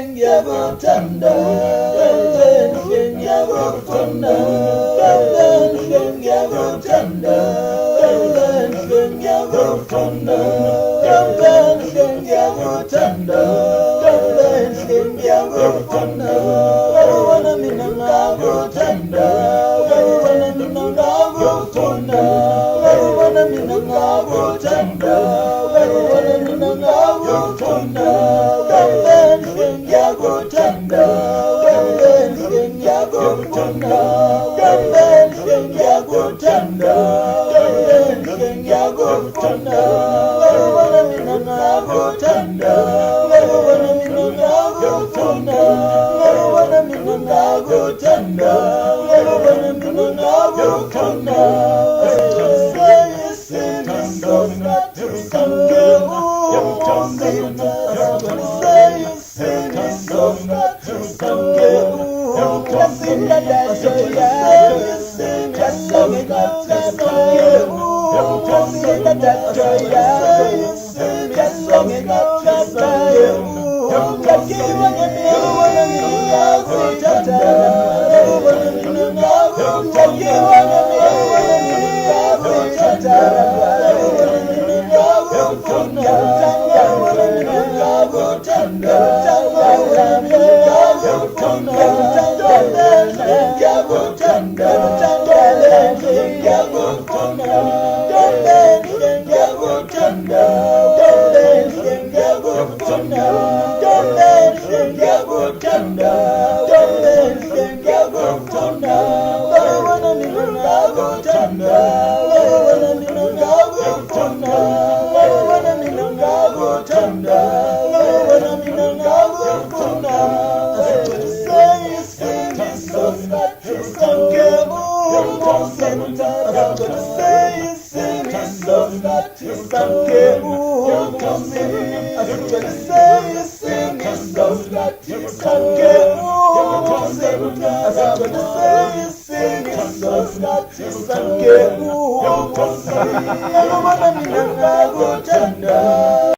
ngiyakutanda ngiyakufuna ngiyakutanda ngiyakufuna ngiyakutanda ngiyakufuna wena mina ngakutanda wena mina ngakufuna wena mina ngakutanda wena mina ngakufuna ngiyakutanda ngiyakufuna ngiyakutanda ngiyakufuna wena mina ngakutanda wena mina ngakufuna wena mina ngakutanda wena mina ngakufuna I'm